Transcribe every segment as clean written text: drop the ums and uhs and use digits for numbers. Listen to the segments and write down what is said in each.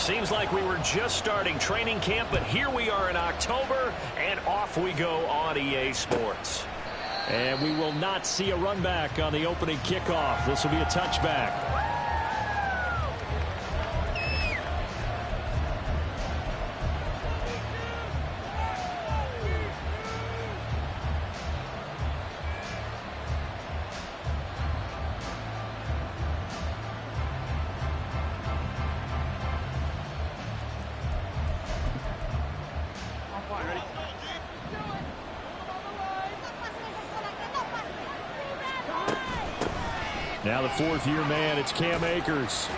seems like we were just starting training camp, but here we are in October, and off we go on EA Sports. And we will not see a run back on the opening kickoff. This will be a touchback. Now the fourth-year man, it's Cam Akers.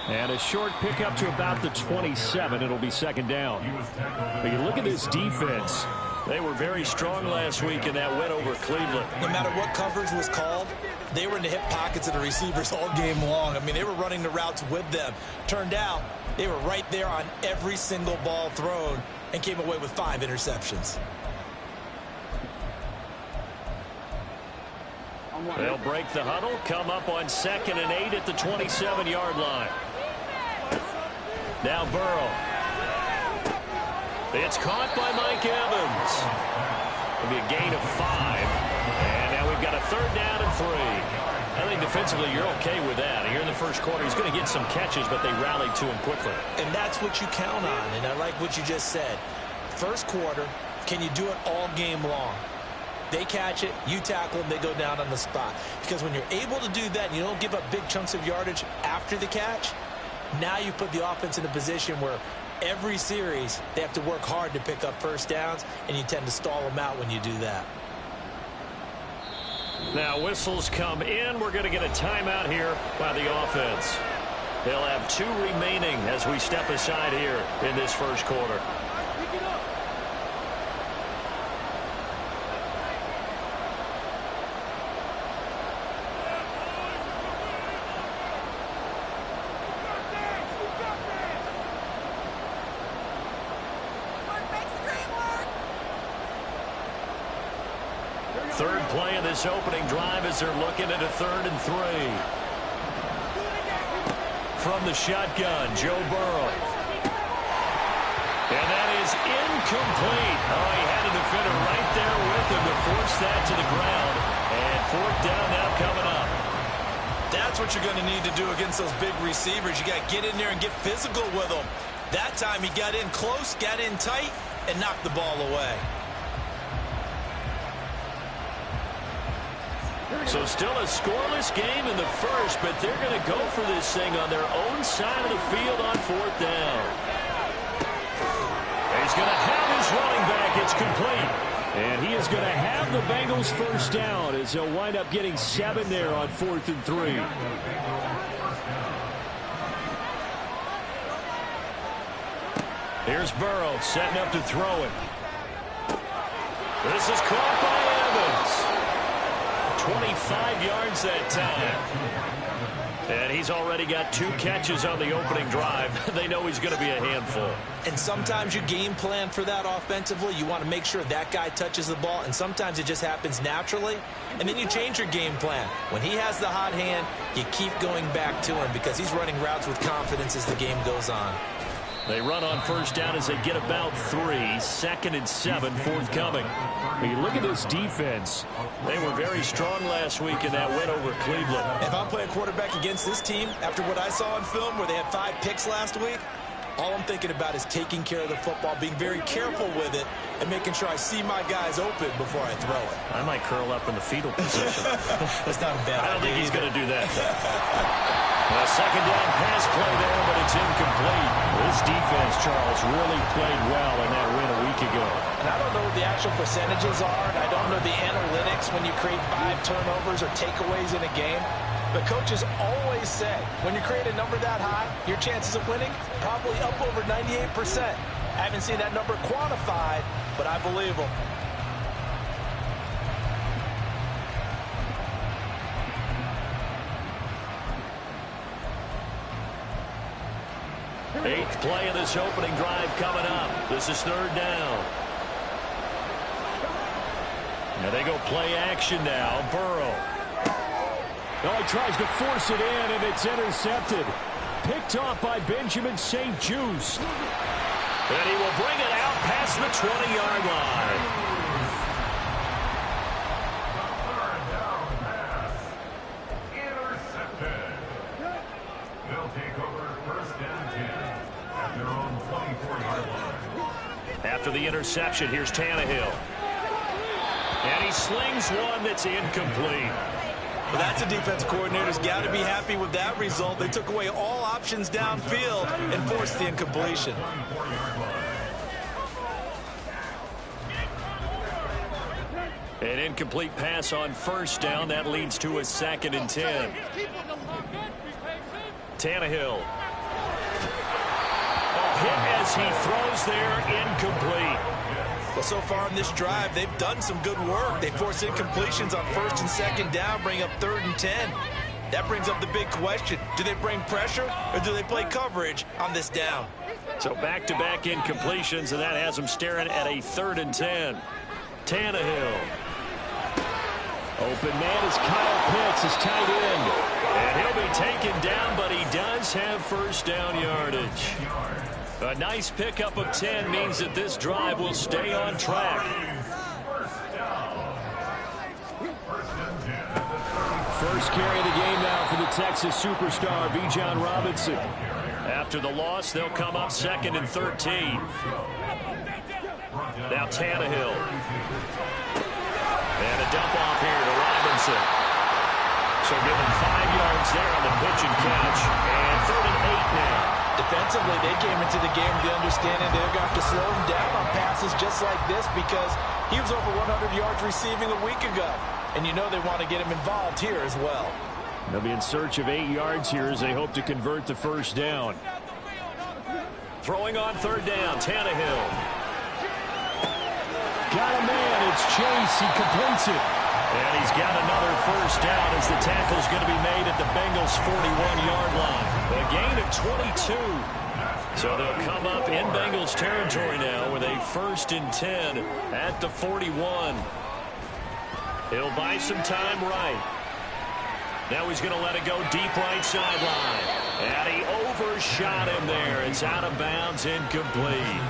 And a short pickup to about the 27. It'll be second down. But you look at this defense. They were very strong last week in that win over Cleveland. No matter what coverage was called, they were in the hip pockets of the receivers all game long. I mean, they were running the routes with them. Turned out, they were right there on every single ball thrown and came away with 5 interceptions. They'll break the huddle, come up on 2nd and 8 at the 27-yard line. Now Burrow. It's caught by Mike Evans. It'll be a gain of 5. And now we've got a 3rd down and 3. I think defensively you're okay with that. Here in the first quarter, he's going to get some catches, but they rallied to him quickly. And that's what you count on, and I like what you just said. First quarter, can you do it all game long? They catch it, you tackle them, they go down on the spot. Because when you're able to do that and you don't give up big chunks of yardage after the catch, now you put the offense in a position where every series they have to work hard to pick up first downs, and you tend to stall them out when you do that. Now whistles come in. We're going to get a timeout here by the offense. They'll have 2 remaining as we step aside here in this first quarter. Third play of this opening drive as they're looking at a 3rd and 3. From the shotgun, Joe Burrow. And that is incomplete. Oh, he had a defender right there with him to force that to the ground. And 4th down now coming up. That's what you're going to need to do against those big receivers. You got to get in there and get physical with them. That time he got in close, got in tight, and knocked the ball away. So still a scoreless game in the first, but they're going to go for this thing on their own side of the field on 4th down. He's going to have his running back. It's complete. And he is going to have the Bengals first down as they'll wind up getting 7 there on 4th and 3. Here's Burrow setting up to throw it. This is caught by Evans. 25 yards that time. And he's already got 2 catches on the opening drive. They know he's going to be a handful. And sometimes you game plan for that offensively. You want to make sure that guy touches the ball, and sometimes it just happens naturally. And then you change your game plan. When he has the hot hand, you keep going back to him because he's running routes with confidence as the game goes on. They run on first down as they get about 3. 2nd and 7 forthcoming. When you look at this defense, they were very strong last week in that win over Cleveland. If I'm playing quarterback against this team, after what I saw on film where they had 5 picks last week, all I'm thinking about is taking care of the football, being very careful with it, and making sure I see my guys open before I throw it. I might curl up in the fetal position. That's not a bad idea. I don't think he's going to do that. A 2nd down pass play there, but it's incomplete. This defense, Charles, really played well in that win a week ago. And I don't know what the actual percentages are, and I don't know the analytics when you create 5 turnovers or takeaways in a game. But coaches always say, when you create a number that high, your chances of winning probably up over 98%. I haven't seen that number quantified, but I believe them. Eighth play of this opening drive coming up. This is 3rd down. Now they go play action now. Burrow. Oh, he tries to force it in, and it's intercepted. picked off by Benjamin St-Juste. And he will bring it out past the 20-yard line. Third down pass. Intercepted. They'll take over first down 10 at their own 24-yard line. After the interception, here's Tannehill. And he slings one that's incomplete. Well, that's a defense coordinator's got to be happy with that result. They took away all options downfield and forced the incompletion. An incomplete pass on first down. That leads to a 2nd and 10. Tannehill. Hit as he throws there, incomplete. Well, so far in this drive, they've done some good work. They force incompletions on 1st and 2nd down, bring up 3rd and 10. That brings up the big question. Do they bring pressure or do they play coverage on this down? So back-to-back incompletions, and that has them staring at a 3rd and 10. Tannehill. Open man is Kyle Pitts, his tight end. And he'll be taken down, but he does have first down yardage. A nice pickup of 10 means that this drive will stay on track. First carry of the game now for the Texas superstar, Bijan Robinson. After the loss, they'll come up 2nd and 13. Now Tannehill. And a dump off here to Robinson. So give him 5 yards there on the pitch and catch. And 3rd and 8 now. Defensively, they came into the game with the understanding they're going to have to slow him down on passes just like this because he was over 100 yards receiving a week ago. And you know they want to get him involved here as well. They'll be in search of 8 yards here as they hope to convert the first down. Throwing on 3rd down, Tannehill. Got a man, it's Chase, he completes it. And he's got another first down as the tackle's going to be made at the Bengals' 41-yard line. A gain of 22. So they'll come up in Bengals territory now with a 1st and 10 at the 41. He'll buy some time right. Now he's going to let it go deep right sideline. And he overshot him there. It's out of bounds, incomplete.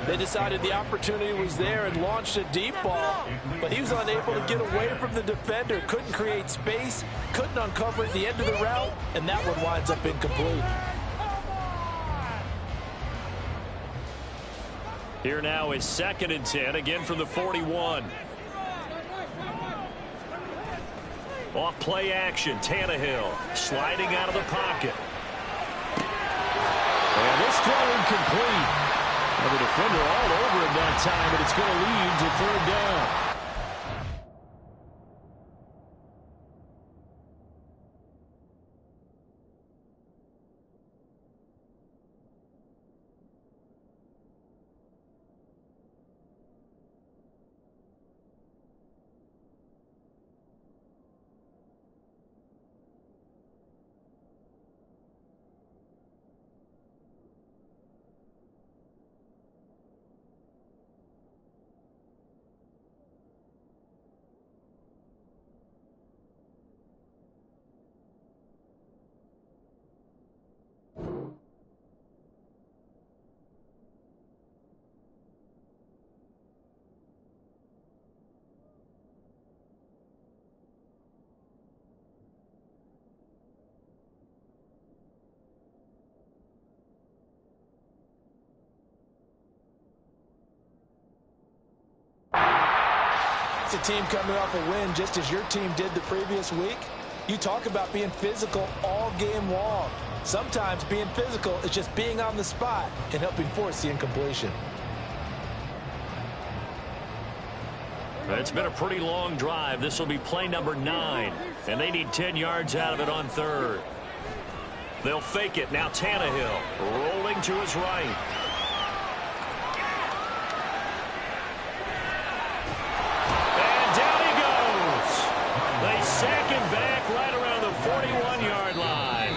They decided the opportunity was there and launched a deep ball, but he was unable to get away from the defender, couldn't create space, couldn't uncover at the end of the route, and that one winds up incomplete. Here now is 2nd and 10, again from the 41. Off play action, Tannehill sliding out of the pocket. And this throw incomplete. And the defender all over him that time, but it's going to lead to 3rd down. A team coming off a win just as your team did the previous week. You talk about being physical all game long. Sometimes being physical is just being on the spot and helping force the incompletion. It's been a pretty long drive. This will be play number 9, and they need 10 yards out of it on 3rd. They'll fake it. Now Tannehill rolling to his right. Second back right around the 41-yard line.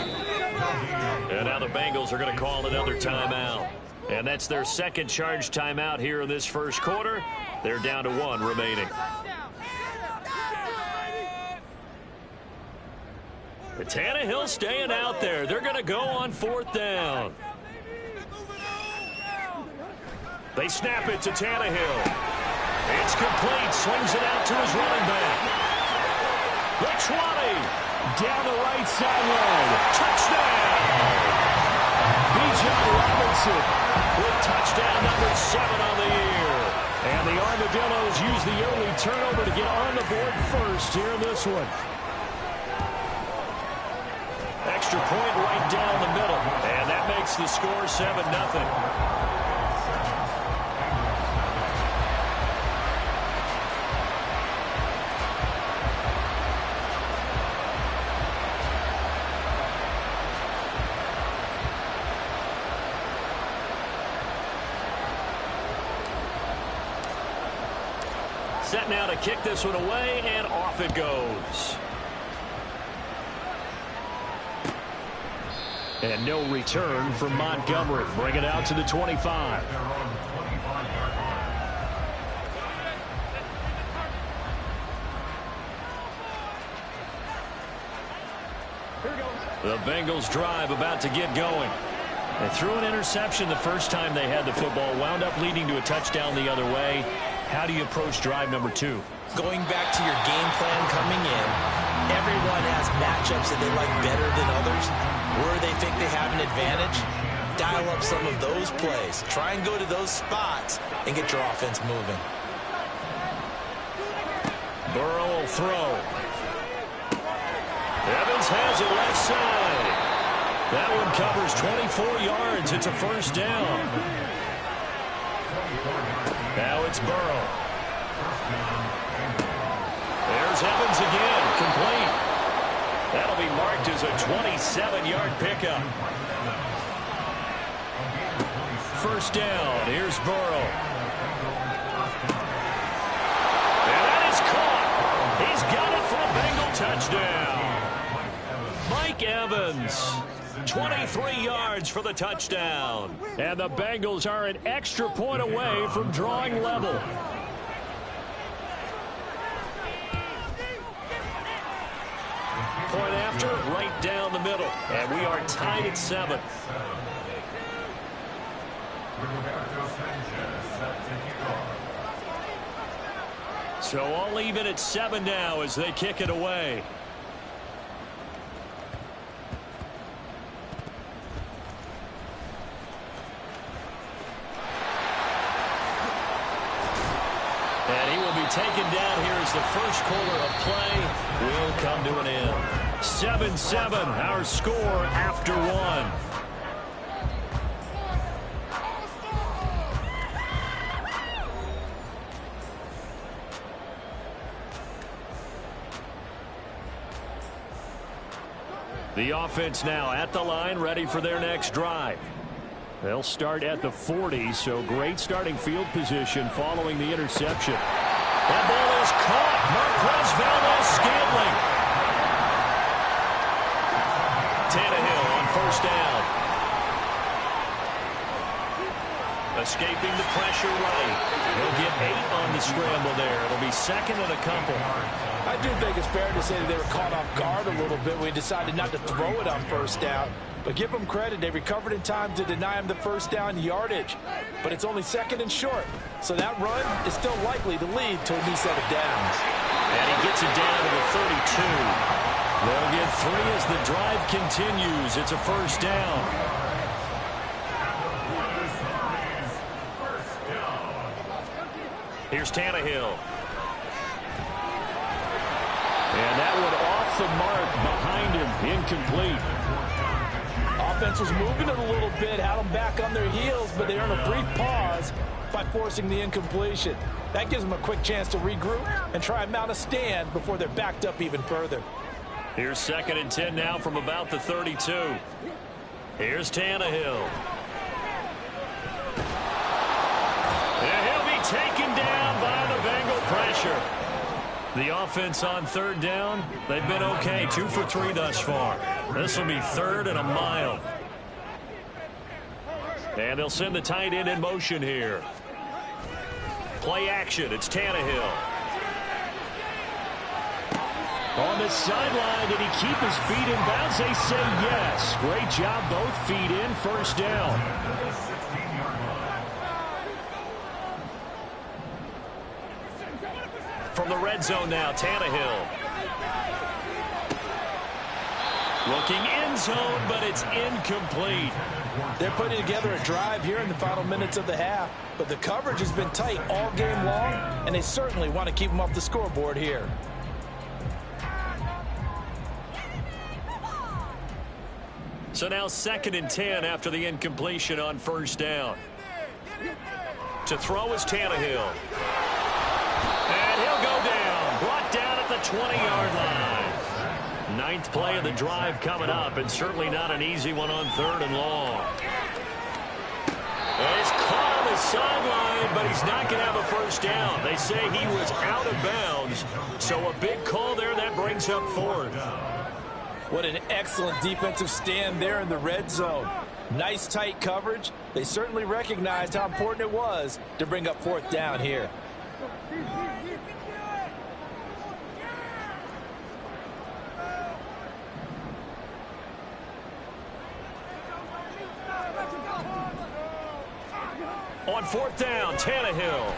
And now the Bengals are going to call another timeout. And that's their second charge timeout here in this first quarter. They're down to 1 remaining. Tannehill staying out there. They're going to go on 4th down. They snap it to Tannehill. It's complete. Slings it out to his running back. The 20. Down the right sideline. Touchdown. Bijan Robinson with touchdown number 7 on the year. And the Armadillos use the early turnover to get on the board first here in this one. Extra point right down the middle. And that makes the score 7-0. Set now to kick this one away, and off it goes. And no return from Montgomery. Bring it out to the 25. The Bengals drive about to get going. They threw an interception the first time they had the football, wound up leading to a touchdown the other way. How do you approach drive number 2? Going back to your game plan coming in, everyone has matchups that they like better than others. Where they think they have an advantage, dial up some of those plays. Try and go to those spots and get your offense moving. Burrow will throw. Evans has it left side. That one covers 24 yards. It's a first down. Now it's Burrow. There's Evans again, complete. That'll be marked as a 27-yard pickup. First down, here's Burrow. And that is caught. He's got it for a Bengal touchdown. Mike Evans. 23 yards for the touchdown. And the Bengals are an extra point away from drawing level. Point after, right down the middle. And we are tied at 7. So all even at 7 now as they kick it away. And he will be taken down here as the first quarter of play will come to an end. 7-7, our score after 1. The offense now at the line, ready for their next drive. They'll start at the 40, so great starting field position following the interception. That ball is caught. Marquez Valdes-Scantling. Tannehill on first down. Escaping the pressure right. He'll get 8 on the scramble there. It'll be second and a couple. I do think it's fair to say that they were caught off guard a little bit when we decided not to throw it on first down. But give them credit. They recovered in time to deny him the first down yardage. But it's only second and short. So that run is still likely to lead to a new set of downs. And he gets it down to the 32. They'll get 3 as the drive continues. It's a first down. Here's Tannehill. And that one off the mark behind him. Incomplete. Offense was moving it a little bit, had them back on their heels, but they earned a brief pause by forcing the incompletion. That gives them a quick chance to regroup and try and mount a stand before they're backed up even further. Here's second and 10 now from about the 32. Here's Tannehill. And he'll be taken down by the Bengal pressure. The offense on third down, they've been okay. 2 for 3 thus far. This will be third and a mile. And they'll send the tight end in motion here. Play action. It's Tannehill. On the sideline, did he keep his feet in bounds? They say yes. Great job, both feet in, first down. From the red zone now, Tannehill. Looking end zone, but it's incomplete. They're putting together a drive here in the final minutes of the half, but the coverage has been tight all game long, and they certainly want to keep them off the scoreboard here. So now 2nd and 10 after the incompletion on first down. To throw is Tannehill. And he'll go down. Brought down at the 20-yard line. 9th play of the drive coming up, and certainly not an easy one on 3rd and long. He's caught on the sideline, but he's not going to have a first down. They say he was out of bounds, so a big call there that brings up 4th. What an excellent defensive stand there in the red zone. Nice tight coverage. They certainly recognized how important it was to bring up 4th down here. On 4th down, Tannehill.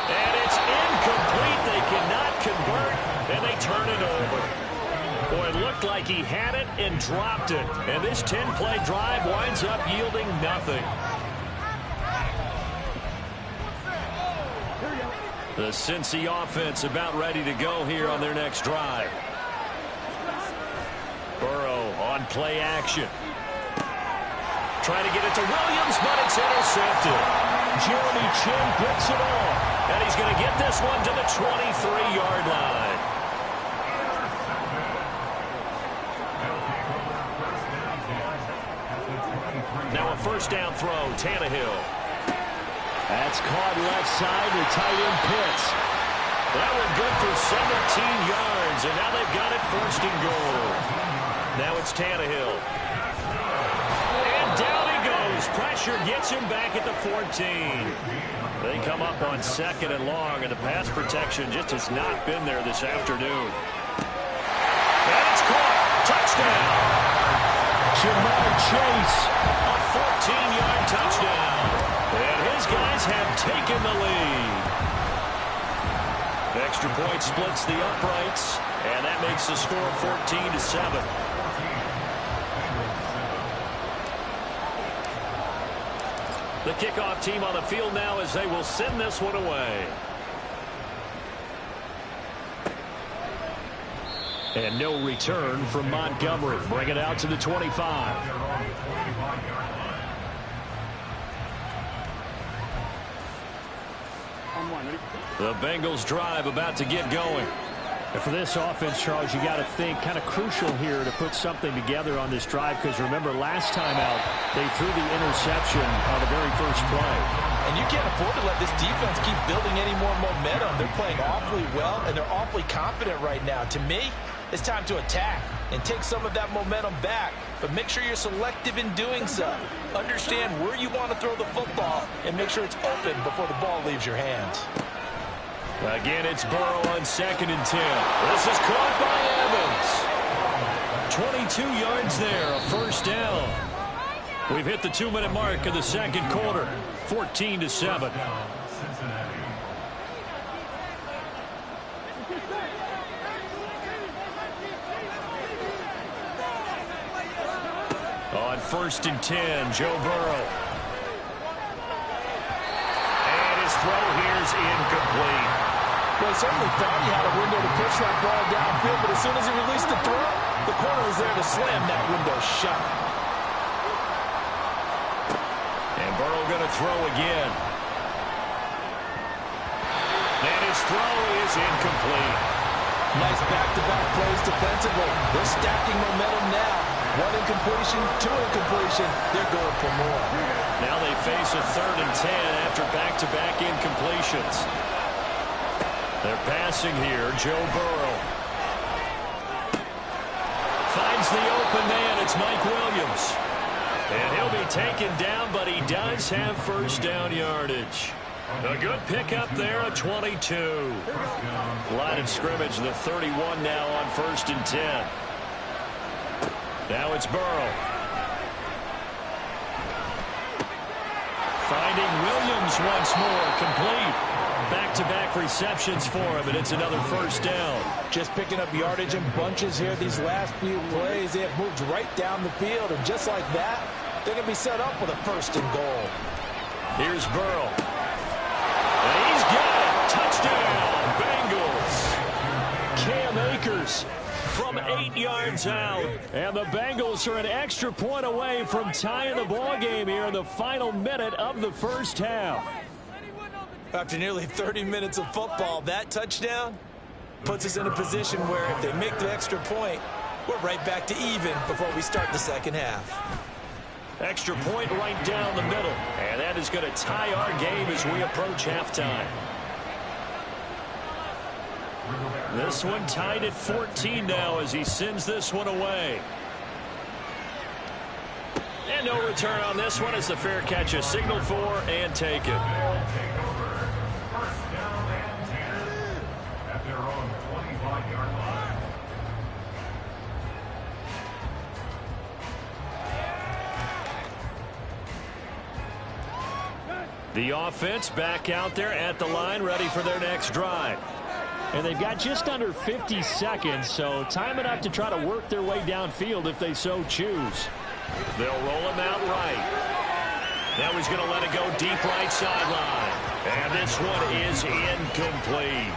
And it's incomplete. They cannot convert, and they turn it over. Boy, it looked like he had it and dropped it. And this 10-play drive winds up yielding nothing. The Cincy offense about ready to go here on their next drive. Burrow on play action. Trying to get it to Williams, but it's intercepted. Jeremy Chin picks it off, and he's going to get this one to the 23-yard line. Now a first down throw, Tannehill. That's caught left side to tight end Pitts. That one good for 17 yards, and now they've got it 1st and goal. Now it's Tannehill. And down he goes. Pressure gets him back at the 14. They come up on 2nd and long, and the pass protection just has not been there this afternoon. And it's caught. Touchdown. Jamar Chase. A 14-yard touchdown. And his guys have taken the lead. Extra point splits the uprights, and that makes the score 14-7. The kickoff team on the field now as they will send this one away. And no return from Montgomery. Bring it out to the 25. The Bengals drive about to get going. And for this offense, Charles, you got to think kind of crucial here to put something together on this drive, because remember last time out they threw the interception on the very first play. And you can't afford to let this defense keep building any more momentum. They're playing awfully well, and they're awfully confident right now. To me, it's time to attack and take some of that momentum back, but make sure you're selective in doing so. Understand where you want to throw the football and make sure it's open before the ball leaves your hands. Again, it's Burrow on 2nd and 10. This is caught by Evans. 22 yards there, a first down. We've hit the 2-minute mark of the 2nd quarter, 14-7. On 1st and 10, Joe Burrow. And his throw here is incomplete. Well, he certainly thought he had a window to push that ball downfield, but as soon as he released the throw, the corner was there to slam that window shut. And Burrow going to throw again. And his throw is incomplete. Nice back-to-back plays defensively. They're stacking momentum now. 1 incompletion, 2 incompletion. They're going for more. Now they face a 3rd and 10 after back-to-back incompletions. They're passing here. Joe Burrow finds the open man. It's Mike Williams. And he'll be taken down, but he does have first down yardage. A good pickup there, a 22. Line of scrimmage, the 31 now on 1st and 10. Now it's Burrow. Finding Williams once more, complete. Back-to-back receptions for him, and it's another first down. Just picking up yardage in bunches here these last few plays. They have moved right down the field, and just like that, they're going to be set up with a 1st and goal. Here's Burrow. And he's got it. Touchdown, Bengals. Cam Akers from 8 yards out. And the Bengals are an extra point away from tying the ball game here in the final minute of the first half. After nearly 30 minutes of football, that touchdown puts us in a position where if they make the extra point, we're right back to even before we start the second half. Extra point right down the middle. And that is going to tie our game as we approach halftime. This one tied at 14 now as he sends this one away. And no return on this one as the fair catch is signaled for and taken. First down and 10 at their own 25-yard line. The offense back out there at the line, ready for their next drive. And they've got just under 50 seconds, so time enough to try to work their way downfield if they so choose. They'll roll him out right. Now he's going to let it go deep right sideline. And this one is incomplete.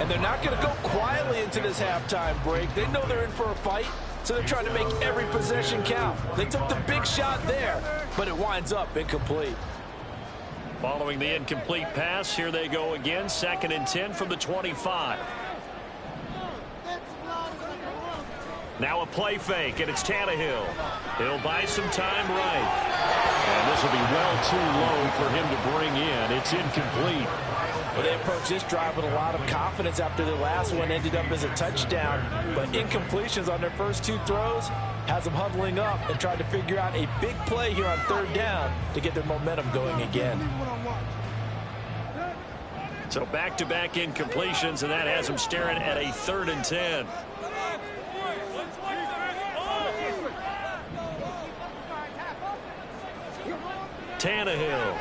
And they're not going to go quietly into this halftime break. They know they're in for a fight, so they're trying to make every possession count. They took the big shot there, but it winds up incomplete. Following the incomplete pass, here they go again. 2nd and 10 from the 25. Now a play fake, and it's Tannehill. He'll buy some time right. And this will be well too low for him to bring in. It's incomplete. Well, they approached this drive with a lot of confidence after their last one ended up as a touchdown. But incompletions on their first 2 throws has them huddling up and trying to figure out a big play here on 3rd down to get their momentum going again. So back-to-back incompletions, and that has them staring at a 3rd and 10. Tannehill.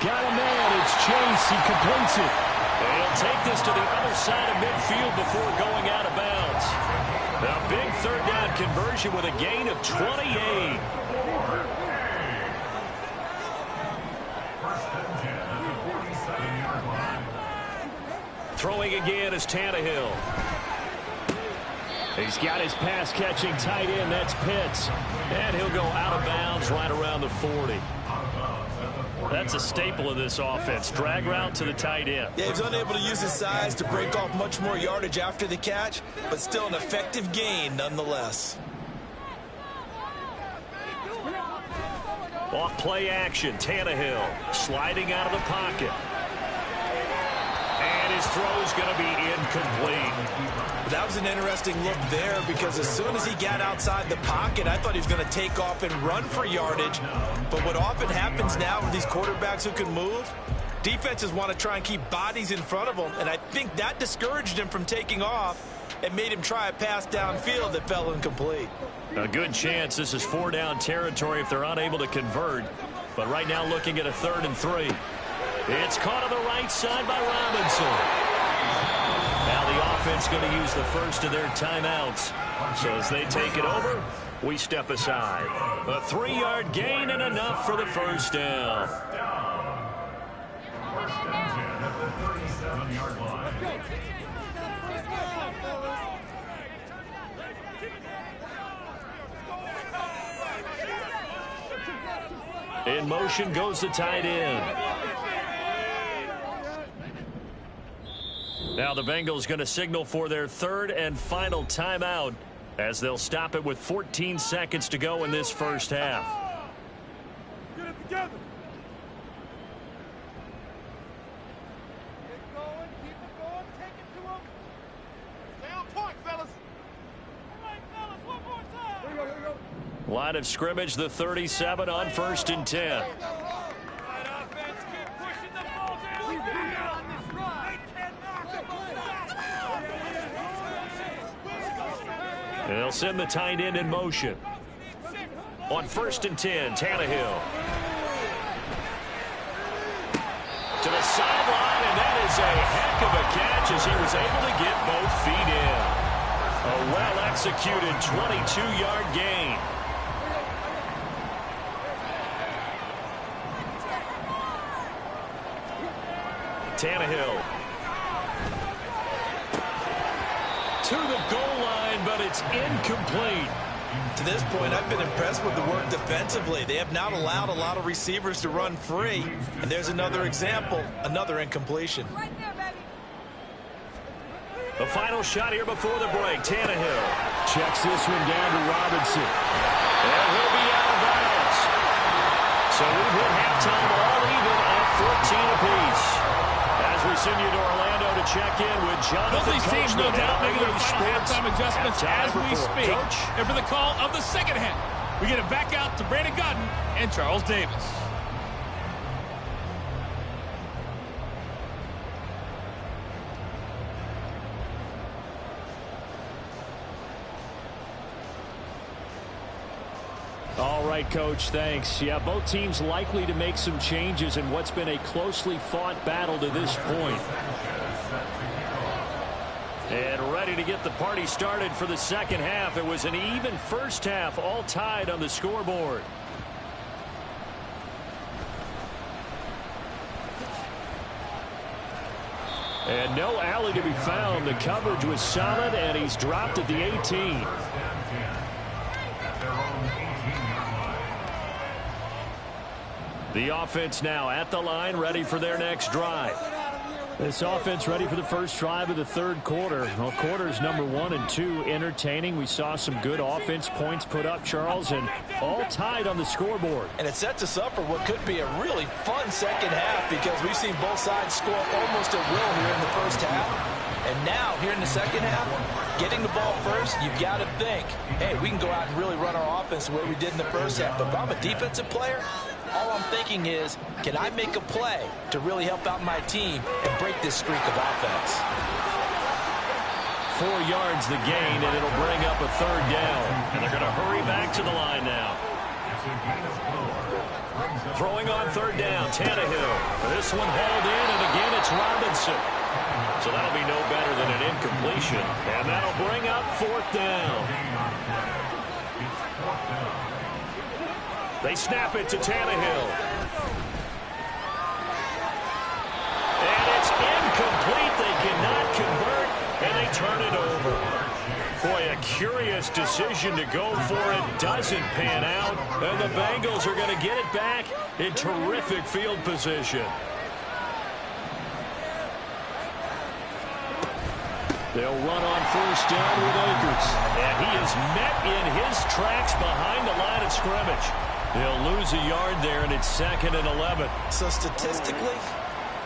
Got a man. It's Chase. He completes it. And he'll take this to the other side of midfield before going out of bounds. A big 3rd down conversion with a gain of 28. First and 10 at the 47-yard line. Throwing again is Tannehill. He's got his pass-catching tight end. That's Pitts. And he'll go out of bounds right around the 40. That's a staple of this offense. Drag route to the tight end. Yeah, he's unable to use his size to break off much more yardage after the catch, but still an effective gain nonetheless. Off play action, Tannehill sliding out of the pocket. And his throw's going to be incomplete. That was an interesting look there because as soon as he got outside the pocket, I thought he was going to take off and run for yardage. But what often happens now with these quarterbacks who can move, defenses want to try and keep bodies in front of them, and I think that discouraged him from taking off and made him try a pass downfield that fell incomplete. A good chance this is 4-down territory if they're unable to convert. But right now looking at a 3rd and 3. It's caught on the right side by Robinson. Now the offense going to use the first of their timeouts. So as they take it over, we step aside. A 3-yard gain and enough for the first down. First and 10 at the 37-yard line. In motion goes the tight end. Now the Bengals going to signal for their 3rd and final timeout as they'll stop it with 14 seconds to go in this first half. Get it together. Keep going, take it to him. Stay on point, fellas. All right, fellas, one more time. Here we go. Line of scrimmage, the 37 on 1st and 10. They'll send the tight end in motion. On 1st and 10, Tannehill. To the sideline, and that is a heck of a catch as he was able to get both feet in. A well-executed 22-yard gain. Tannehill. To the goal line, but it's incomplete. To this point, I've been impressed with the work defensively. They have not allowed a lot of receivers to run free. And there's another example, another incompletion. The final shot here before the break. Tannehill Checks this one down to Robinson. and he'll be out of bounds. So we've hit halftime all even at 14 apiece. As we send you to Orlando to check in with Jonathan. Both these teams, no doubt, making their final halftime adjustments as we speak. Coach. And for the call of the second half, we get it back out to Brandon Gutton and Charles Davis. All right, Coach, thanks. Yeah, both teams likely to make some changes in what's been a closely fought battle to this point. And ready to get the party started for the second half. It was an even first half, all tied on the scoreboard. And no alley to be found. The coverage was solid, and he's dropped at the 18. The offense now at the line, ready for their next drive. This offense ready for the first drive of the third quarter. Well, quarters number 1 and 2 entertaining. We saw some good offense points put up, Charles, and all tied on the scoreboard. And it sets us up for what could be a really fun second half because we've seen both sides score almost at will here in the first half. And now, here in the second half, getting the ball first, you've got to think, hey, we can go out and really run our offense the way we did in the first half. But if I'm a defensive player, all I'm thinking is, can I make a play to really help out my team and break this streak of offense? 4 yards the gain, and it'll bring up a third down. And they're going to hurry back to the line now. Throwing on third down, Tannehill. This one hauled in, and again it's Robinson. So that'll be no better than an incompletion. And that'll bring up fourth down. They snap it to Tannehill. And it's incomplete. They cannot convert, and they turn it over. Boy, a curious decision to go for it. Doesn't pan out, and the Bengals are going to get it back in terrific field position. They'll run on first down with Akers. And he is met in his tracks behind the line of scrimmage. They'll lose a yard there, and it's 2nd and 11. So statistically,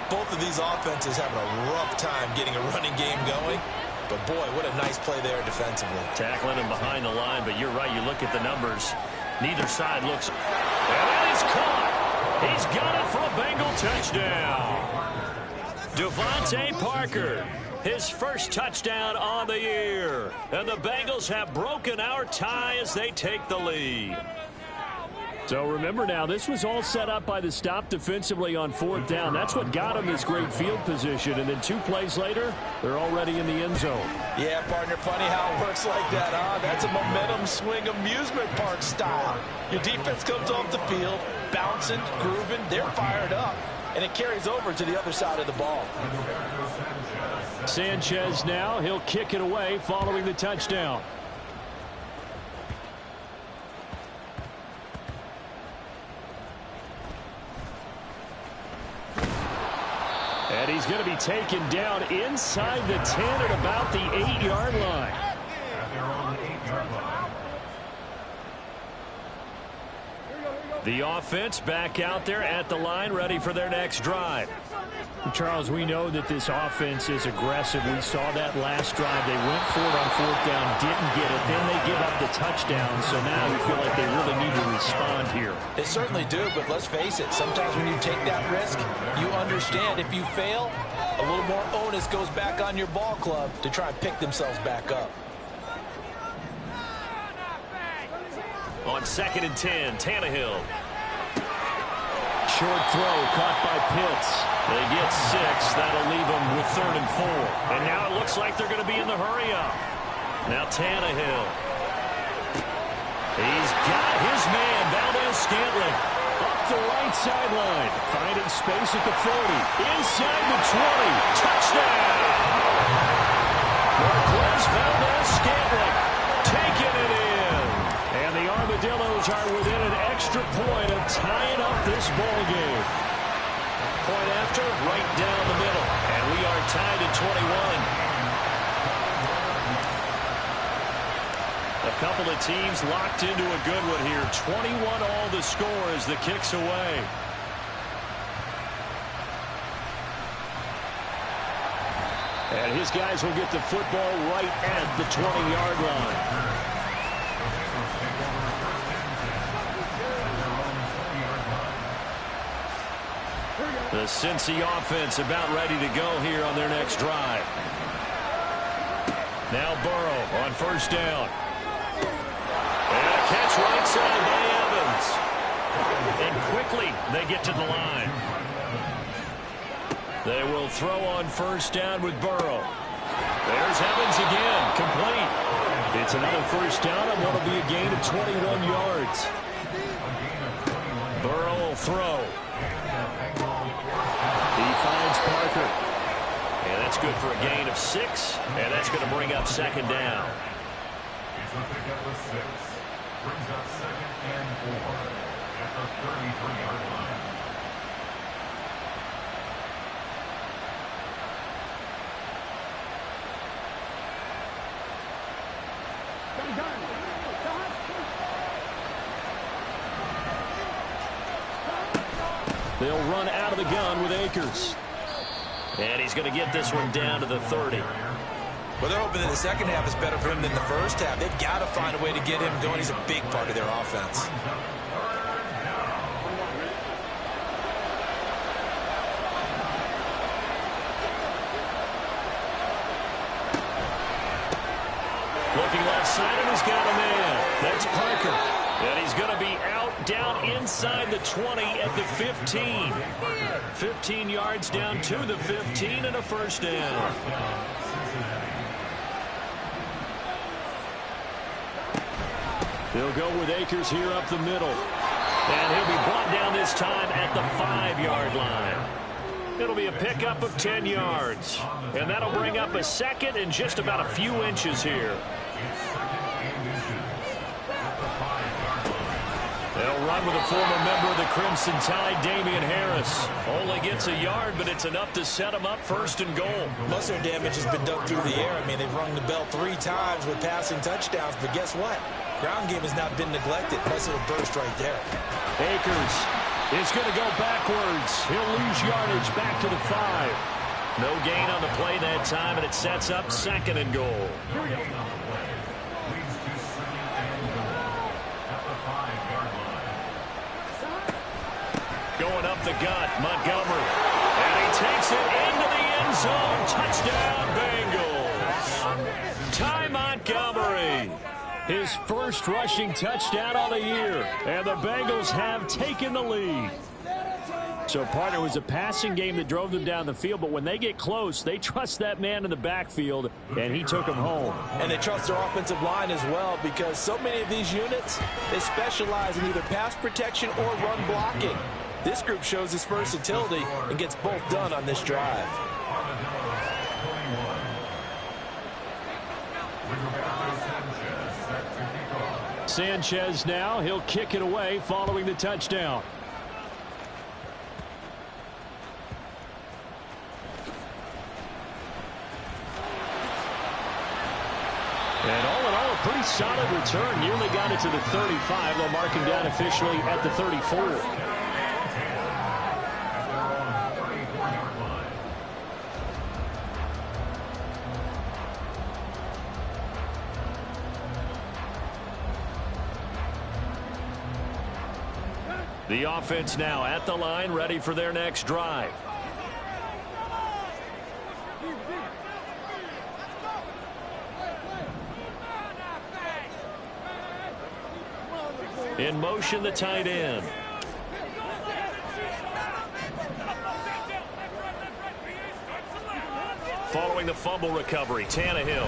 both of these offenses having a rough time getting a running game going. But, boy, what a nice play there defensively. Tackling him behind the line, but you're right. You look at the numbers. Neither side looks. And that is caught. He's got it for a Bengal touchdown. Devontae Parker, his first touchdown on the year. And the Bengals have broken our tie as they take the lead. So remember now, this was all set up by the stop defensively on fourth down. That's what got them this great field position. And then 2 plays later, they're already in the end zone. Yeah, partner, funny how it works like that, huh? That's a momentum swing amusement park style. Your defense comes off the field, bouncing, grooving, they're fired up. And it carries over to the other side of the ball. Sanchez now, he'll kick it away following the touchdown. And he's going to be taken down inside the 10 at about the 8-yard line. Here we go. The offense back out there at the line, ready for their next drive. Charles, we know that this offense is aggressive. We saw that last drive. They went for it on fourth down, didn't get it. Then they give up the touchdown. So now we feel like they really need to respond here. They certainly do, but let's face it. Sometimes when you take that risk, you understand if you fail, a little more onus goes back on your ball club to try and pick themselves back up. On 2nd and 10, Tannehill. Short throw caught by Pitts. They get 6. That'll leave them with 3rd and 4. And now it looks like they're going to be in the hurry-up. Now Tannehill. He's got his man, Valdez-Scantling. Up the right sideline. Finding space at the 40. Inside the 20. Touchdown! Marquez Valdez-Scantling taking it in. And the Armadillos are within an extra point of tying up this ball game. Point after, right down the middle. And we are tied at 21. A couple of teams locked into a good one here. 21 all the score as the kick's away. And his guys will get the football right at the 20-yard line. The Cincy offense about ready to go here on their next drive. Now Burrow on 1st down. And a catch right side by Evans. And quickly they get to the line. They will throw on 1st down with Burrow. There's Evans again, complete. It's another 1st down and what will be a gain of 21 yards. Burrow will throw. He finds Parker. And that's good for a gain of 6. And that's going to bring up 2nd down. It's a pickup of 6. Brings up 2nd and 4 at the 33-yard line. They'll run out of the gun with Akers. And he's going to get this one down to the 30. Well, they're hoping that the second half is better for him than the first half. They've got to find a way to get him going. He's a big part of their offense. Looking left side, and he's got a man. That's Parker. And he's going to be out down inside the 20 at the 15. 15 yards down to the 15 and a 1st down. They'll go with Akers here up the middle. And he'll be brought down this time at the 5-yard line. It'll be a pickup of 10 yards. And that'll bring up a 2nd and just about a few inches here. They'll run with a former member of the Crimson Tide, Damian Harris. Only gets a yard, but it's enough to set him up 1st and goal. Most of their damage has been done through the air. I mean, they've rung the bell 3 times with passing touchdowns, but guess what? Ground game has not been neglected. Nice little burst right there. Akers is going to go backwards. He'll lose yardage back to the 5. No gain on the play that time, and it sets up 2nd and goal. Going up the gut, Montgomery. And he takes it into the end zone. Touchdown, Bengals. Ty Montgomery. His 1st rushing touchdown on the year. And the Bengals have taken the lead. So, partner, it was a passing game that drove them down the field, but when they get close, they trust that man in the backfield, and he took them home. And they trust their offensive line as well, because so many of these units, they specialize in either pass protection or run blocking. This group shows its versatility and gets both done on this drive. Sanchez now, he'll kick it away following the touchdown. And all in all, a pretty solid return. Nearly got it to the 35. They'll mark him down officially at the 34. The offense now at the line, ready for their next drive. In motion, the tight end. Following the fumble recovery, Tannehill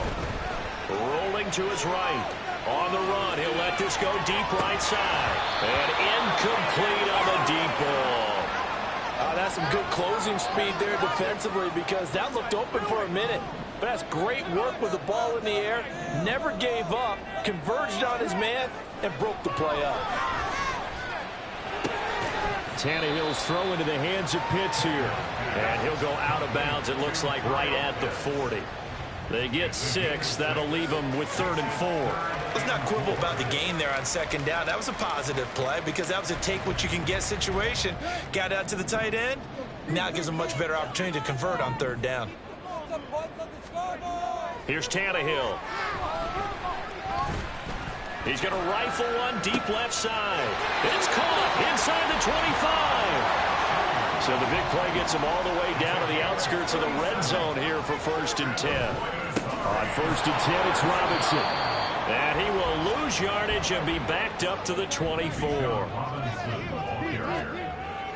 rolling to his right. On the run, he'll let this go deep right side. And incomplete on the deep ball. That's some good closing speed there defensively, because that looked open for a minute. But that's great work with the ball in the air. Never gave up, converged on his man, and broke the play up. Tannehill's throw into the hands of Pitts here. And he'll go out of bounds, it looks like, right at the 40. They get 6. That'll leave them with 3rd and 4. Let's not quibble about the gain there on 2nd down. That was a positive play because that was a take-what-you-can-get situation. Got out to the tight end. Now it gives them a much better opportunity to convert on 3rd down. Here's Tannehill. He's going to rifle one deep left side. It's caught inside the 25. So the big play gets him all the way down to the outskirts of the red zone here for 1st and 10. On 1st and 10, it's Robinson. And he will lose yardage and be backed up to the 24.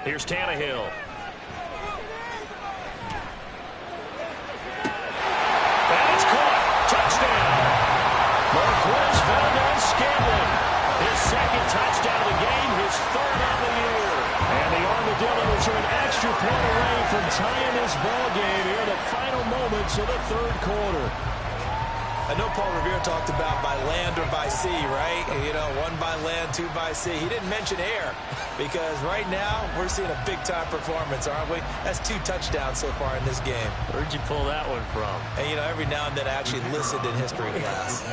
Here's Tannehill. And it's caught. Touchdown. Marquez Valdez-Scantling. His 2nd touchdown of the game, his 3rd on the year. And the Armadillos are an extra point away from tying this ball game here in the final moments of the 3rd quarter. I know Paul Revere talked about by land or by sea, right? You know, 1 by land, 2 by sea. He didn't mention air because right now we're seeing a big-time performance, aren't we? That's 2 touchdowns so far in this game. Where'd you pull that one from? And, you know, every now and then I actually listened in history class.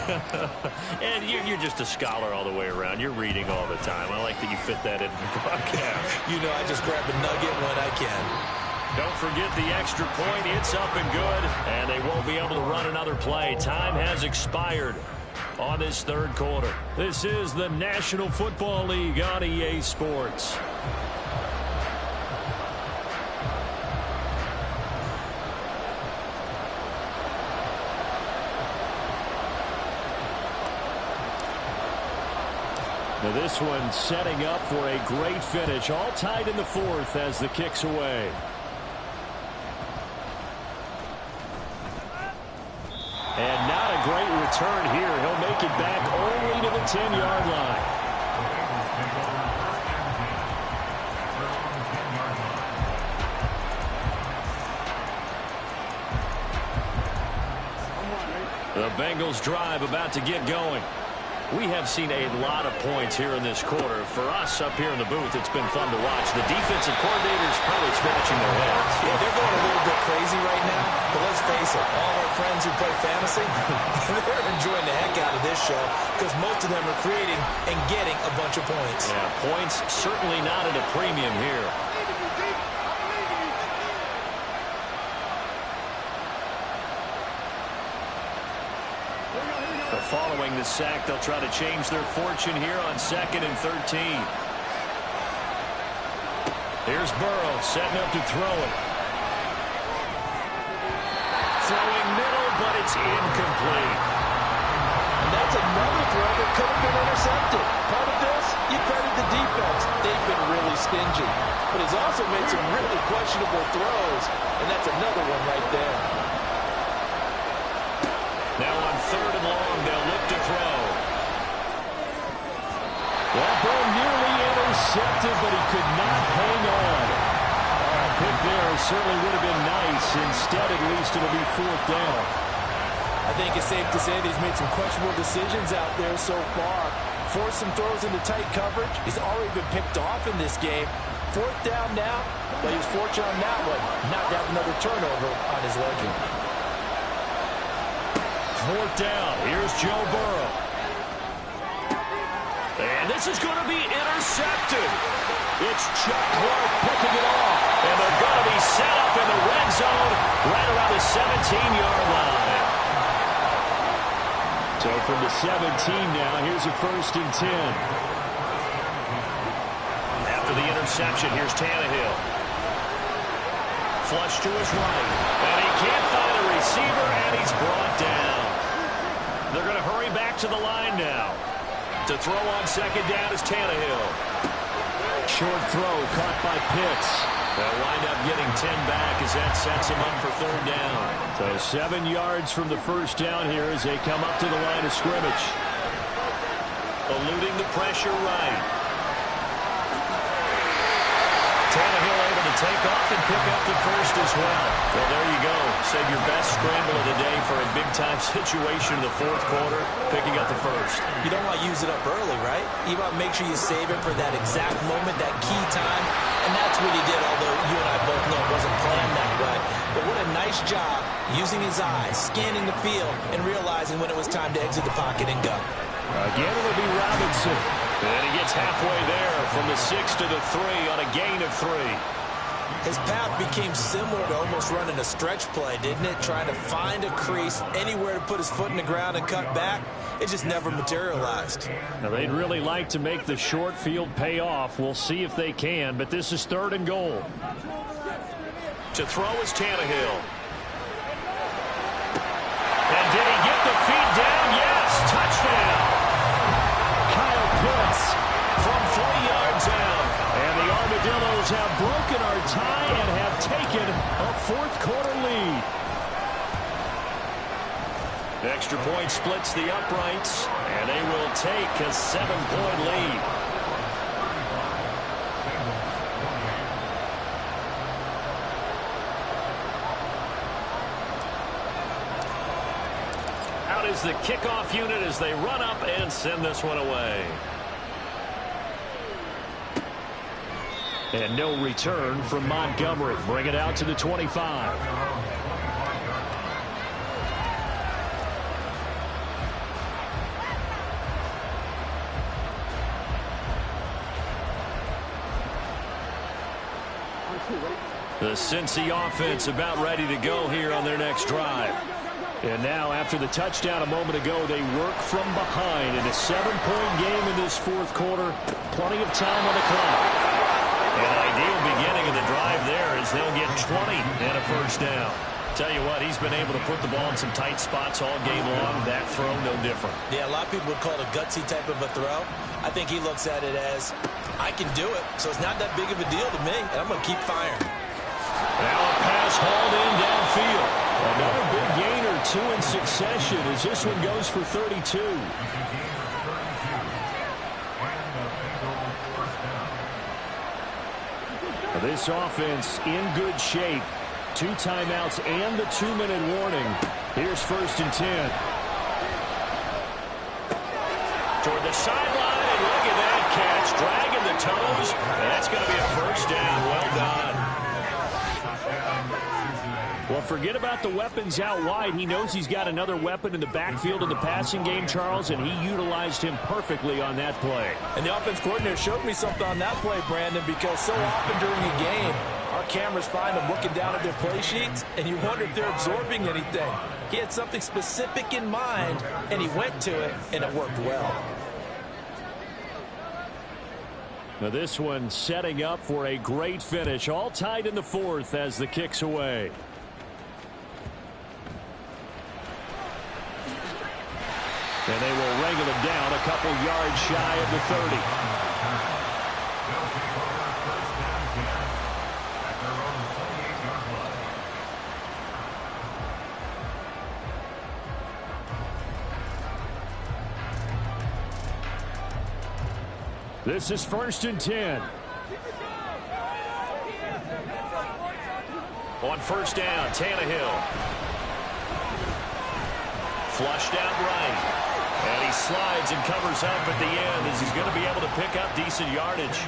And you're just a scholar all the way around. You're reading all the time. I like that you fit that into the broadcast. You know, I just grab a nugget when I can. Don't forget the extra point. It's up and good. And they won't be able to run another play. Time has expired on this 3rd quarter. This is the National Football League on EA Sports. Now this one setting up for a great finish. All tied in the 4th as the kick's away. And not a great return here. He'll make it back only to the 10-yard line. The Bengals drive about to get going. We have seen a lot of points here in this quarter. For us up here in the booth, it's been fun to watch. The defensive coordinators probably scratching their heads. Yeah, they're going a little bit crazy right now. But let's face it, all our friends who play fantasy, they're enjoying the heck out of this show because most of them are creating and getting a bunch of points. Yeah, points certainly not at a premium here. Following the sack, they'll try to change their fortune here on 2nd and 13. Here's Burrow setting up to throw it. Throwing middle, but it's incomplete. And that's another throw that could have been intercepted. Part of this, you credit the defense. They've been really stingy. But he's also made some really questionable throws, and that's another one right there. Now on 3rd and long, they'll look to throw. That ball nearly intercepted, but he could not hang on. A pick there certainly would have been nice. Instead, at least it'll be 4th down. I think it's safe to say that he's made some questionable decisions out there so far. Forced some throws into tight coverage. He's already been picked off in this game. 4th down now, but he was fortunate on that one. Not to have another turnover on his ledger. fourth down. Here's Joe Burrow. And this is going to be intercepted. It's Chuck Clark picking it off. And they're going to be set up in the red zone right around the 17-yard line. So from the 17 now, here's a 1st and 10. After the interception, here's Tannehill. Flush to his right. And he can't find a receiver, and he's brought down. They're going to hurry back to the line now. To throw on 2nd down is Tannehill. Short throw caught by Pitts. They'll wind up getting 10 back as that sets him up for 3rd down. So 7 yards from the 1st down here as they come up to the line of scrimmage. Eluding the pressure right. Tannehill able to take off and pick up the 1st as well. Well, there you go. Save your best scramble of the day for a big-time situation in the 4th quarter, picking up the 1st. You don't want to use it up early, right? You want to make sure you save it for that exact moment, that key time. And that's what he did, although you and I both know it wasn't planned that way. But what a nice job using his eyes, scanning the field, and realizing when it was time to exit the pocket and go. Again, it'll be Robinson. And he gets halfway there from the 6 to the 3 on a gain of 3. His path became similar to almost running a stretch play, didn't it? Trying to find a crease, anywhere to put his foot in the ground and cut back. It just never materialized. Now, they'd really like to make the short field pay off. We'll see if they can, but this is 3rd and goal. To throw is Tannehill. And did he get the feet down? Yes, touchdown. Kyle Pitts From 40 yards out. and the Armadillos have broken our tie and have taken a 4th quarter lead. Extra point splits the uprights, and they will take a 7-point lead. Out is the kickoff unit as they run up and send this one away. And no return from Montgomery. Bring it out to the 25. The Cincy offense about ready to go here on their next drive. And now, after the touchdown a moment ago, they work from behind in a 7-point game in this 4th quarter. Plenty of time on the clock. An ideal beginning of the drive there as they'll get 20 and a 1st down. Tell you what, he's been able to put the ball in some tight spots all game long. That throw, no different. Yeah, a lot of people would call it a gutsy type of a throw. I think he looks at it as, I can do it, so it's not that big of a deal to me, and I'm going to keep firing. Now a pass hauled in downfield. Another big gain or 2 in succession as this one goes for 32. This offense in good shape. 2 timeouts and the 2-minute warning. Here's 1st and 10. Toward the sideline, and look at that catch. Dragging the toes, and that's going to be a 1st down. Well done. Well, forget about the weapons out wide. He knows he's got another weapon in the backfield in the passing game, Charles, and he utilized him perfectly on that play. And the offense coordinator showed me something on that play, Brandon, because so often during a game, our cameras find them looking down at their play sheets, and you wonder if they're absorbing anything. He had something specific in mind, and he went to it, and it worked well. Now this one setting up for a great finish. All tied in the 4th as the kick's away. And they will wrangle him down a couple yards shy of the 30. This is 1st and 10. On 1st down, Tannehill. Flushed out right. And he slides and covers up at the end as he's going to be able to pick up decent yardage.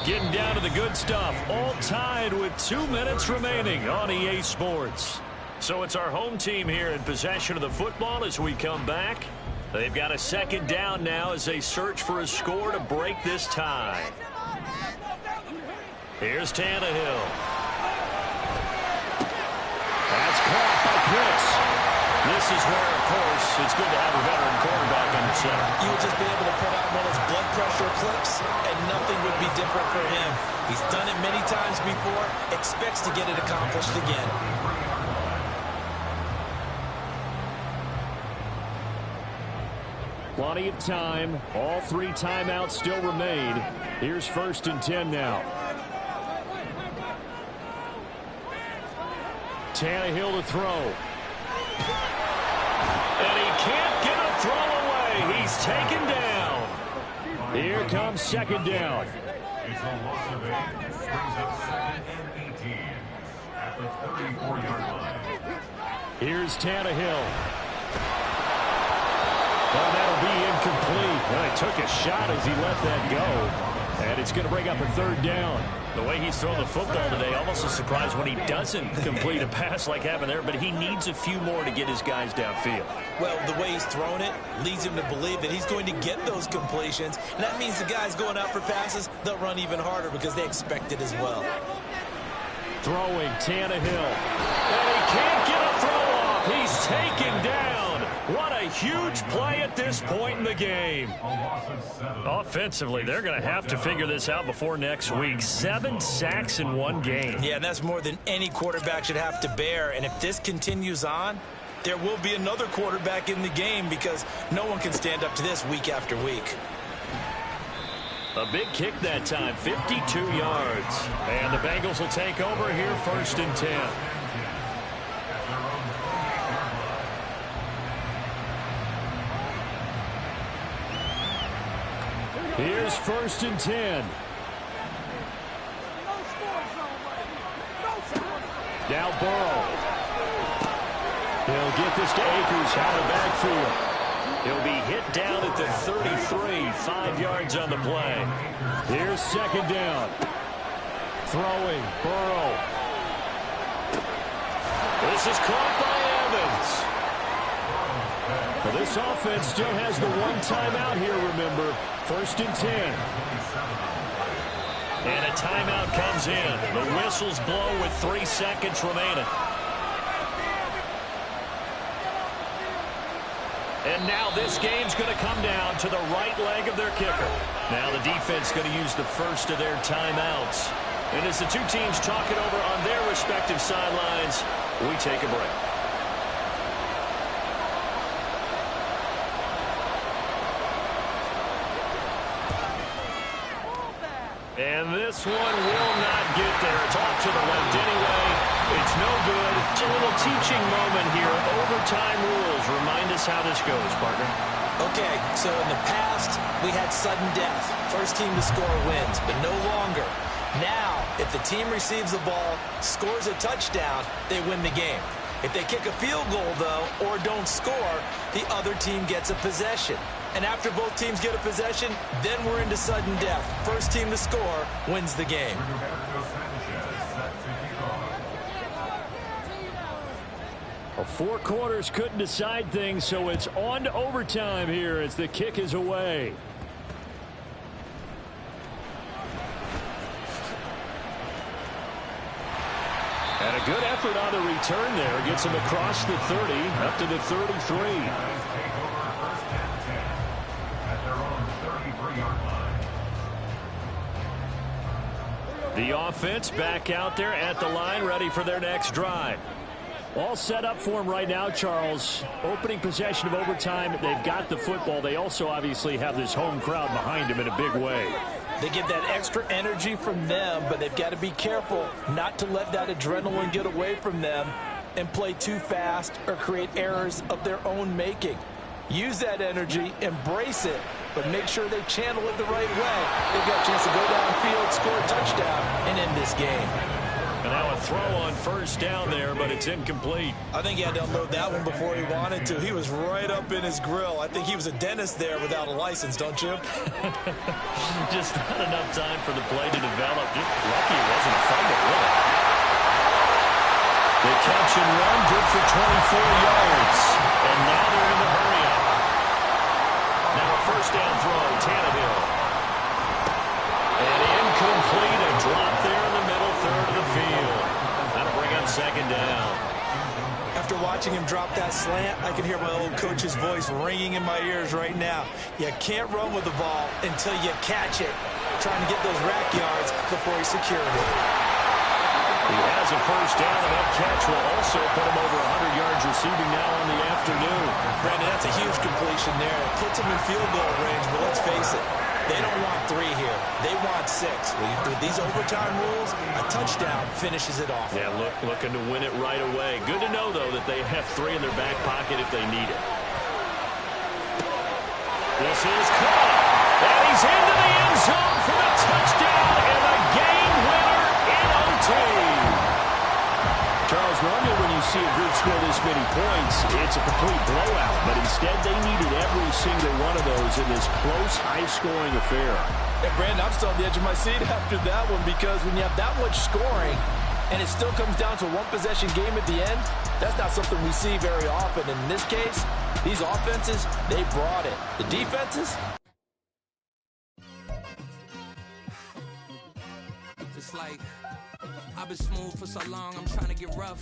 Getting down to the good stuff. All tied with 2 minutes remaining on EA Sports. So it's our home team here in possession of the football as we come back. They've got a second down now as they search for a score to break this tie. Here's Tannehill. That's caught by Pitts. This is where, of course, it's good to have a veteran quarterback under center. You would just be able to put on one of those blood pressure clips, and nothing would be different for him. He's done it many times before, expects to get it accomplished again. Plenty of time. All 3 timeouts still remain. Here's 1st and 10 now. Tannehill to throw. And he can't get a throw away. He's taken down. Here comes 2nd down. It's a loss of 8. Brings up 2nd and 18 at the 34-yard line. Here's Tannehill. Oh, that'll be incomplete. Well, he took a shot as he let that go. And it's going to bring up a 3rd down. The way he's thrown the football today, almost a surprise when he doesn't complete a pass like happened there, but he needs a few more to get his guys downfield. Well, the way he's thrown it leads him to believe that he's going to get those completions, and that means the guys going out for passes, they'll run even harder because they expect it as well. Throwing Tannehill. And he can't get a throw off. He's taken down. What a huge play at this point in the game. Offensively, they're going to have to figure this out before next week. 7 sacks in one game. Yeah, and that's more than any quarterback should have to bear. And if this continues on, there will be another quarterback in the game because no one can stand up to this week after week. A big kick that time, 52 yards. And the Bengals will take over here 1st and 10. Here's 1st and 10. Now Burrow. He'll get this to Akers out of the backfield. He'll be hit down at the 33, 5 yards on the play. Here's 2nd down. Throwing, Burrow. This is caught by Evans. Well, this offense still has the 1 timeout here, remember. 1st and 10. And a timeout comes in. The whistles blow with 3 seconds remaining. And now this game's going to come down to the right leg of their kicker. Now the defense going to use the first of their timeouts. And as the two teams talk it over on their respective sidelines, we take a break. And this one will not get there. It's off to the left anyway. It's no good. It's a little teaching moment here. Overtime rules. Remind us how this goes, partner. Okay, so in the past, we had sudden death. First team to score wins, but no longer. Now, if the team receives the ball, scores a touchdown, they win the game. If they kick a field goal, though, or don't score, the other team gets a possession. And after both teams get a possession, then we're into sudden death. First team to score wins the game. Well, 4 quarters couldn't decide things, so it's on to overtime here as the kick is away. And a good effort on the return there. Gets him across the 30, up to the 33. The offense back out there at the line, ready for their next drive. All set up for them right now, Charles. Opening possession of overtime. They've got the football. They also obviously have this home crowd behind them in a big way. They get that extra energy from them, but they've got to be careful not to let that adrenaline get away from them and play too fast or create errors of their own making. Use that energy, embrace it, but make sure they channel it the right way. They've got a chance to go downfield, score a touchdown, and end this game. And now a throw on first down there, but it's incomplete. I think he had to unload that one before he wanted to. He was right up in his grill. I think he was a dentist there without a license, don't you? Just not enough time for the play to develop. Just lucky it wasn't a fumble, really. The catch and run, good for 24 yards. And now they're in the hurry-up. Now a first down throw, Tannehill. And incomplete, a drop there in the middle third of the field. That'll bring up second down. After watching him drop that slant, I can hear my old coach's voice ringing in my ears right now. You can't run with the ball until you catch it. Trying to get those rack yards before he secured it. He has a first down, and that catch will also put him over 100 yards receiving now on the afternoon. Brandon, that's a huge completion there. It puts him in field goal range, but let's face it, they don't want 3 here. They want 6. With these overtime rules, a touchdown finishes it off. Yeah, looking to win it right away. Good to know, though, that they have 3 in their back pocket if they need it. This is caught, and he's into the end zone for the touchdown and a game winner in OT. Charles, normally when you see a group score this many points, it's a complete blowout. But instead, they needed every single one of those in this close, high-scoring affair. And Brandon, I'm still on the edge of my seat after that one, because when you have that much scoring and it still comes down to a one-possession game at the end, that's not something we see very often. In this case, these offenses, they brought it. The defenses, it's like I've been smooth for so long, I'm trying to get rough.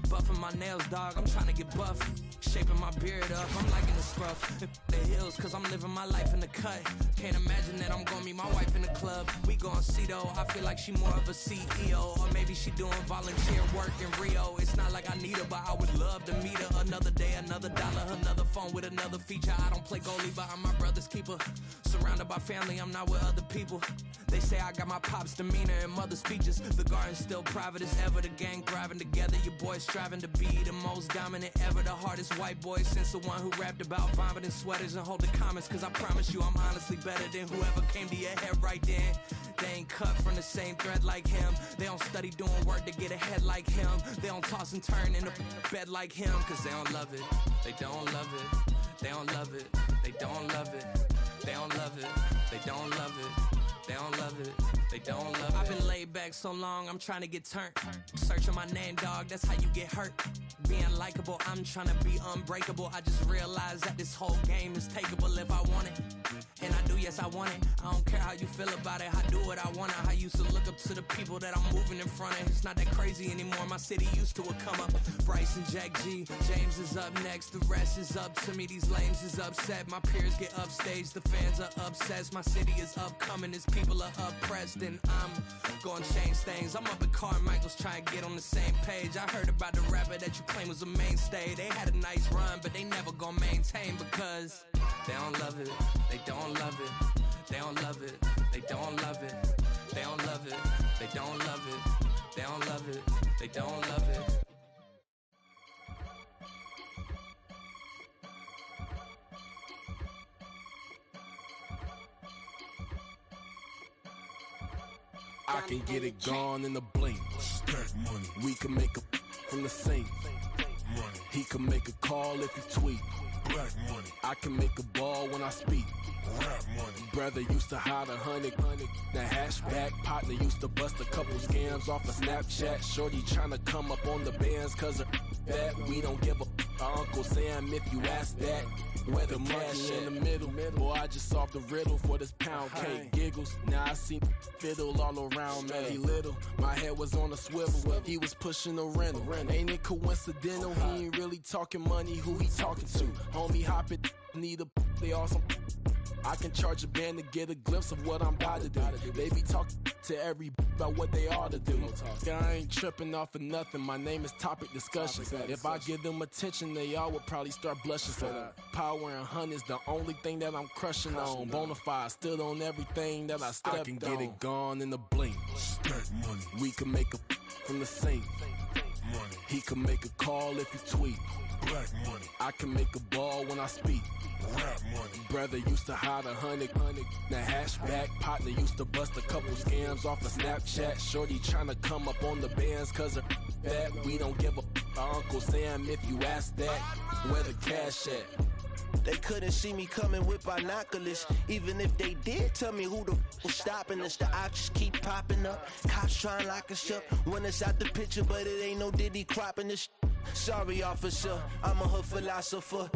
Buffing my nails, dog, I'm trying to get buff. Shaping my beard up, I'm liking the scruff. The hills, cause I'm living my life in the cut. Can't imagine that I'm gonna meet my wife in the club. We gon' see though, I feel like she more of a CEO. Or maybe she doing volunteer work in Rio. It's not like I need her, but I would love to meet her. Another day, another dollar, another phone with another feature. I don't play goalie, but I'm my brother's keeper. Surrounded by family, I'm not with other people. They say I got my pop's demeanor and mother's features. The garden's still private as ever, the gang thriving together. Your boys striving to be the most dominant ever. The hardest white boy since the one who rapped about vomiting sweaters and holding comments. Cause I promise you I'm honestly better than whoever came to your head right then. They ain't cut from the same thread like him. They don't study doing work to get ahead like him. They don't toss and turn in a bed like him. Cause they don't love it, they don't love it. They don't love it, they don't love it. They don't love it, they don't love it. They don't love it, they don't love it. I've been laid back so long, I'm trying to get turned. Searching my name, dog, that's how you get hurt. Being likable, I'm trying to be unbreakable. I just realized that this whole game is takeable if I want it. And I do, yes, I want it. I don't care how you feel about it, I do what I want it. I used to look up to the people that I'm moving in front of. It's not that crazy anymore, my city used to a come up. Bryce and Jack G, James is up next. The rest is up to me, these lames is upset. My peers get upstaged, the fans are obsessed. My city is upcoming, it's people are oppressed, and I'm gonna change things. I'm up at Carmichael's trying to get on the same page. I heard about the rapper that you claim was a mainstay. They had a nice run, but they never gonna maintain because they don't love it, they don't love it, they don't love it, they don't love it, they don't love it, they don't love it, they don't love it, they don't love it. I can get it gone in a blink. Stack money. We can make a from the sink. Money. He can make a call if he tweet. Black money. I can make a ball when I speak. Rap money. Brother used to hide 100. The hashback partner used to bust a couple scams off of Snapchat. Shorty tryna come up on the bands cause of that. We don't give a Uncle Sam if you ask that. Where the cash in the middle. Boy, I just solved the riddle for this pound cake. Giggles, now I see fiddle all around me. He little, my head was on a swivel. He was pushing a rental. Ain't it coincidental? He ain't really talking money, who he talking to? Homie hopping, need a they awesome. I can charge a band to get a glimpse of what I'm about to do. They be talking to every about what they ought to do. I ain't tripping off of nothing. My name is Topic Discussion. If I give them attention, they all would probably start blushing. So power and hunt is the only thing that I'm crushing on. Bonafide, stood on everything that I stepped on. I can get it gone in a blink. Stack money. We can make a from the sink. Money. He can make a call if he tweet. Black money. I can make a ball when I speak. Rap money. Brother used to hide 100. The hashback partner used to bust a couple scams off of Snapchat. Shorty tryna come up on the bands cause of that. We don't give a Uncle Sam if you ask that. Where the cash at? They couldn't see me coming with binoculars. Even if they did, tell me who the was stopping us. The options keep popping up. Cops trying to lock us up. When it's out the picture, but it ain't no Diddy cropping this. Sorry, officer, I'm a hood philosopher.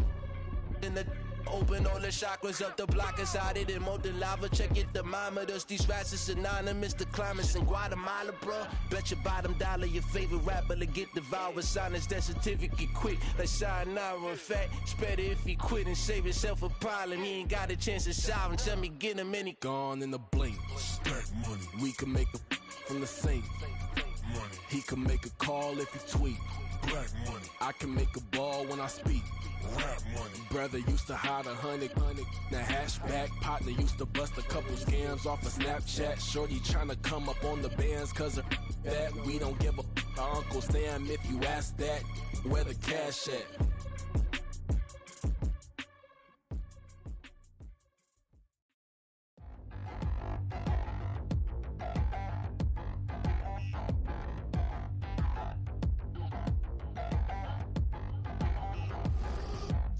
In the open all the chakras up the block inside it and molten lava. Check it, thermometers. These rats is synonymous. The climates in Guatemala, bro. Bet your bottom dollar your favorite rapper to get devoured. Sign his death certificate quick. Like sayonara. In fact, it's better if he quit and save himself a problem. He ain't got a chance to solve him. Tell me, get him any. Gone in the blink. Stack money. We can make a from the sink. Money. He can make a call if he tweet. Black money. I can make a ball when I speak. Rap money. Brother used to hide 100. Now hashback partner used to bust a couple scams off of Snapchat. Shorty tryna come up on the bands cause of that. We don't give a our Uncle Sam if you ask that. Where the cash at?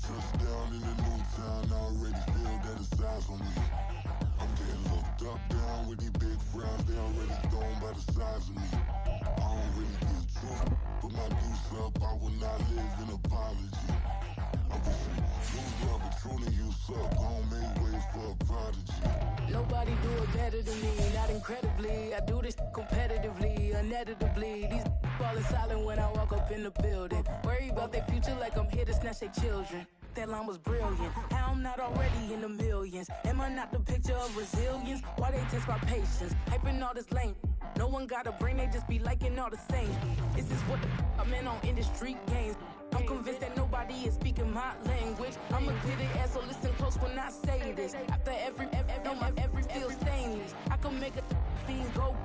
Touchdown in the new town, I already feel that it's eyes on me. I'm getting looked up, down with these big frowns, they already thrown by the size of me. I don't really get truth, put my deuce up, I will not live in apology. I wish you lose up, but truly you suck, gon' make way for a prodigy. Nobody do it better than me, not incredibly. I do this competitively, uneditably. These falling silent when I walk up in the building. Worry about their future like I'm here to snatch their children. That line was brilliant. How I'm not already in the millions? Am I not the picture of resilience? Why they test my patience? Hyping all this lame. No one got a brain, they just be liking all the same. This is what the I'm in on industry games. I'm convinced that nobody is speaking my language. I'ma clear their ass, so listen close when I say this. After every feel stainless. I can make a fiend go.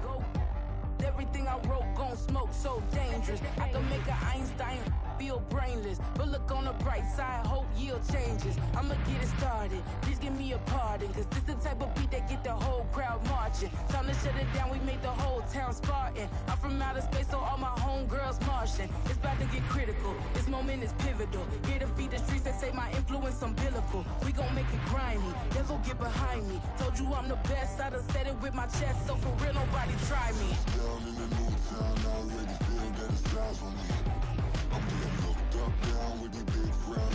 Everything I wrote gon' smoke, so dangerous. I can make an Einstein feel brainless, but look on the bright side, hope yield changes. I'ma get it started, please give me a pardon, cause this the type of beat that get the whole crowd marching. Time to shut it down, we made the whole town Spartan. I'm from outer space, so all my homegirls Martian. It's about to get critical, this moment is pivotal. Here to feed the streets that say my influence umbilical. We gon' make it grimy, never get behind me. Told you I'm the best, I done said it with my chest, so for real nobody try me. Down in the new town, I already feel that it's eyes on me. I'm getting looked up, down with these big frowns.